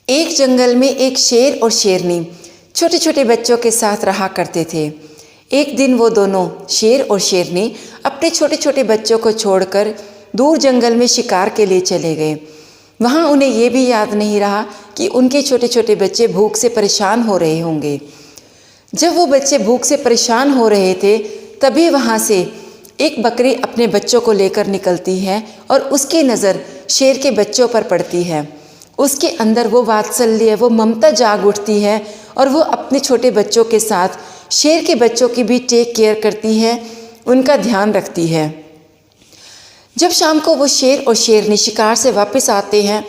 एक जंगल में एक शेर और शेरनी छोटे छोटे बच्चों के साथ रहा करते थे। एक दिन वो दोनों शेर और शेरनी अपने छोटे छोटे बच्चों को छोड़कर दूर जंगल में शिकार के लिए चले गए। वहाँ उन्हें ये भी याद नहीं रहा कि उनके छोटे छोटे बच्चे भूख से परेशान हो रहे होंगे। जब वो बच्चे भूख से परेशान हो रहे थे तभी वहाँ से एक बकरी अपने बच्चों को लेकर निकलती है और उसकी नज़र शेर के बच्चों पर पड़ती है। उसके अंदर वो वात्सल्य, वो ममता जाग उठती है और वो अपने छोटे बच्चों के साथ शेर के बच्चों की भी टेक केयर करती है, उनका ध्यान रखती है। जब शाम को वो शेर और शेरनी शिकार से वापस आते हैं,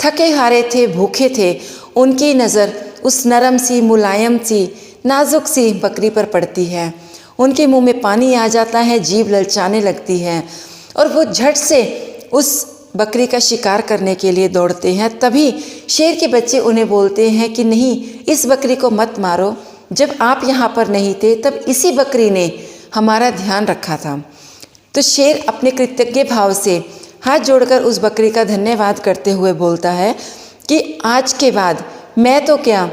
थके हारे थे, भूखे थे, उनकी नज़र उस नरम सी, मुलायम सी, नाजुक सी बकरी पर पड़ती है। उनके मुंह में पानी आ जाता है, जीभ ललचाने लगती है और वो झट से उस बकरी का शिकार करने के लिए दौड़ते हैं। तभी शेर के बच्चे उन्हें बोलते हैं कि नहीं, इस बकरी को मत मारो, जब आप यहाँ पर नहीं थे तब इसी बकरी ने हमारा ध्यान रखा था। तो शेर अपने कृतज्ञ भाव से हाथ जोड़कर उस बकरी का धन्यवाद करते हुए बोलता है कि आज के बाद मैं तो क्या,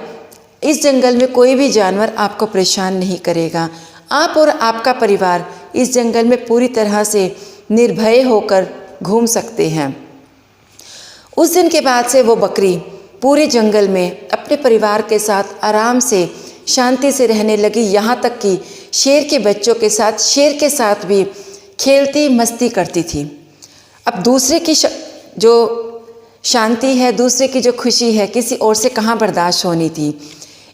इस जंगल में कोई भी जानवर आपको परेशान नहीं करेगा। आप और आपका परिवार इस जंगल में पूरी तरह से निर्भय होकर घूम सकते हैं। उस दिन के बाद से वो बकरी पूरे जंगल में अपने परिवार के साथ आराम से, शांति से रहने लगी। यहाँ तक कि शेर के बच्चों के साथ, शेर के साथ भी खेलती मस्ती करती थी। अब दूसरे की जो शांति है, दूसरे की जो खुशी है, किसी और से कहाँ बर्दाश्त होनी थी।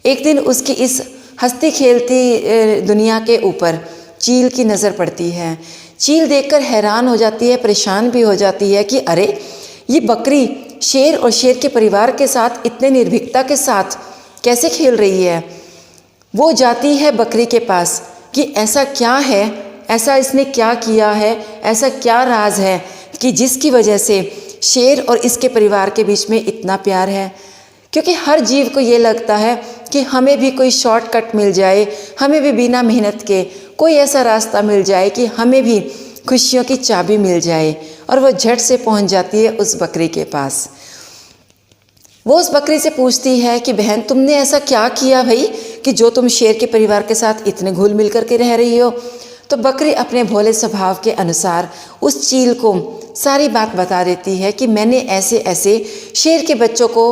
एक दिन उसकी इस हंसती खेलती दुनिया के ऊपर चील की नज़र पड़ती है। चील देखकर हैरान हो जाती है, परेशान भी हो जाती है कि अरे, ये बकरी शेर और शेर के परिवार के साथ इतने निर्भीकता के साथ कैसे खेल रही है। वो जाती है बकरी के पास कि ऐसा क्या है, ऐसा इसने क्या किया है, ऐसा क्या राज है कि जिसकी वजह से शेर और इसके परिवार के बीच में इतना प्यार है। क्योंकि हर जीव को ये लगता है कि हमें भी कोई शॉर्टकट मिल जाए, हमें भी बिना मेहनत के कोई ऐसा रास्ता मिल जाए कि हमें भी खुशियों की चाबी मिल जाए। और वो झट से पहुंच जाती है उस बकरी के पास। वो उस बकरी से पूछती है कि बहन, तुमने ऐसा क्या किया भाई कि जो तुम शेर के परिवार के साथ इतने घुल मिल करके रह रही हो। तो बकरी अपने भोले स्वभाव के अनुसार उस चील को सारी बात बता देती है कि मैंने ऐसे ऐसे शेर के बच्चों को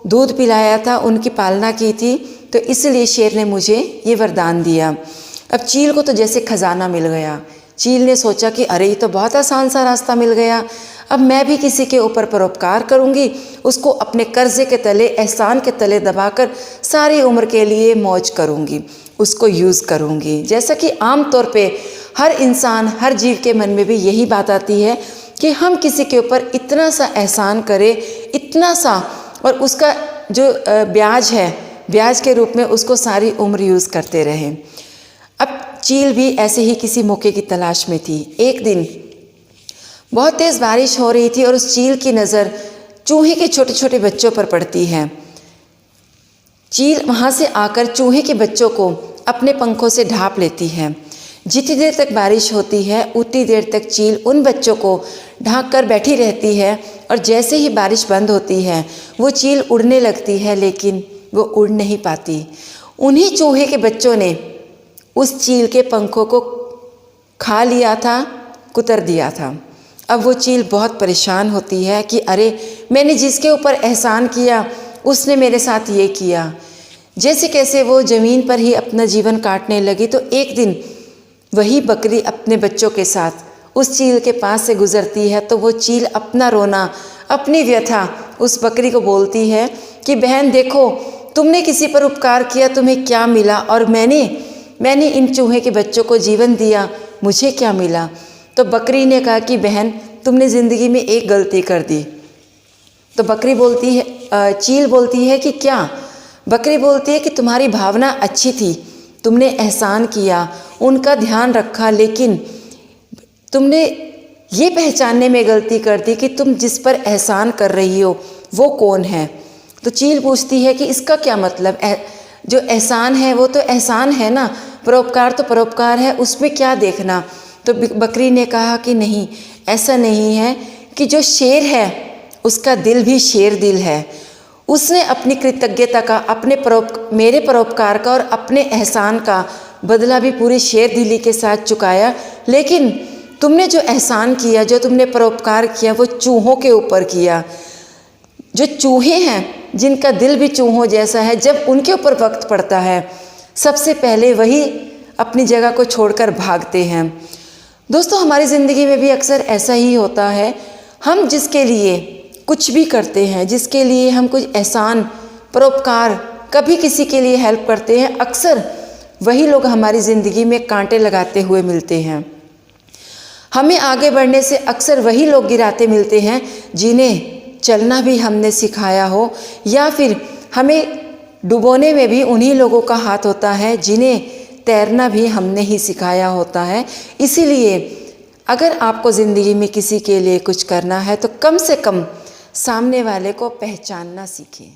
दूध पिलाया था, उनकी पालना की थी, तो इसलिए शेर ने मुझे ये वरदान दिया। अब चील को तो जैसे खजाना मिल गया। चील ने सोचा कि अरे, ये तो बहुत आसान सा रास्ता मिल गया। अब मैं भी किसी के ऊपर परोपकार करूंगी, उसको अपने कर्जे के तले, एहसान के तले दबाकर सारी उम्र के लिए मौज करूंगी, उसको यूज़ करूंगी। जैसा कि आम तौर पे हर इंसान, हर जीव के मन में भी यही बात आती है कि हम किसी के ऊपर इतना सा एहसान करें, इतना सा, और उसका जो ब्याज है, ब्याज के रूप में उसको सारी उम्र यूज़ करते रहें। अब चील भी ऐसे ही किसी मौके की तलाश में थी। एक दिन बहुत तेज़ बारिश हो रही थी और उस चील की नज़र चूहे के छोटे छोटे बच्चों पर पड़ती है। चील वहाँ से आकर चूहे के बच्चों को अपने पंखों से ढांप लेती है। जितनी देर तक बारिश होती है उतनी देर तक चील उन बच्चों को ढांक कर बैठी रहती है और जैसे ही बारिश बंद होती है वो चील उड़ने लगती है, लेकिन वो उड़ नहीं पाती। उन्हीं चूहे के बच्चों ने उस चील के पंखों को खा लिया था, कुतर दिया था। अब वो चील बहुत परेशान होती है कि अरे, मैंने जिसके ऊपर एहसान किया उसने मेरे साथ ये किया। जैसे कैसे वो ज़मीन पर ही अपना जीवन काटने लगी। तो एक दिन वही बकरी अपने बच्चों के साथ उस चील के पास से गुजरती है। तो वो चील अपना रोना, अपनी व्यथा उस बकरी को बोलती है कि बहन देखो, तुमने किसी पर उपकार किया, तुम्हें क्या मिला, और मैंने इन चूहे के बच्चों को जीवन दिया, मुझे क्या मिला। तो बकरी ने कहा कि बहन, तुमने ज़िंदगी में एक गलती कर दी। तो बकरी बोलती है, चील बोलती है कि क्या। बकरी बोलती है कि तुम्हारी भावना अच्छी थी, तुमने एहसान किया, उनका ध्यान रखा, लेकिन तुमने ये पहचानने में गलती कर दी कि तुम जिस पर एहसान कर रही हो वो कौन है। तो चील पूछती है कि इसका क्या मतलब, जो एहसान है वो तो एहसान है ना, परोपकार तो परोपकार है, उसमें क्या देखना। तो बकरी ने कहा कि नहीं, ऐसा नहीं है कि जो शेर है उसका दिल भी शेर दिल है, उसने अपनी कृतज्ञता का, मेरे परोपकार का और अपने एहसान का बदला भी पूरी शेर दिली के साथ चुकाया। लेकिन तुमने जो एहसान किया, जो तुमने परोपकार किया, वो चूहों के ऊपर किया। जो चूहे हैं, जिनका दिल भी चूहों जैसा है, जब उनके ऊपर वक्त पड़ता है सबसे पहले वही अपनी जगह को छोड़कर भागते हैं। दोस्तों, हमारी ज़िंदगी में भी अक्सर ऐसा ही होता है। हम जिसके लिए कुछ भी करते हैं, जिसके लिए हम कुछ एहसान, परोपकार, कभी किसी के लिए हेल्प करते हैं, अक्सर वही लोग हमारी ज़िंदगी में कांटे लगाते हुए मिलते हैं। हमें आगे बढ़ने से अक्सर वही लोग गिराते मिलते हैं जिन्हें चलना भी हमने सिखाया हो, या फिर हमें डुबोने में भी उन्हीं लोगों का हाथ होता है जिन्हें तैरना भी हमने ही सिखाया होता है। इसीलिए अगर आपको ज़िंदगी में किसी के लिए कुछ करना है तो कम से कम सामने वाले को पहचानना सीखें।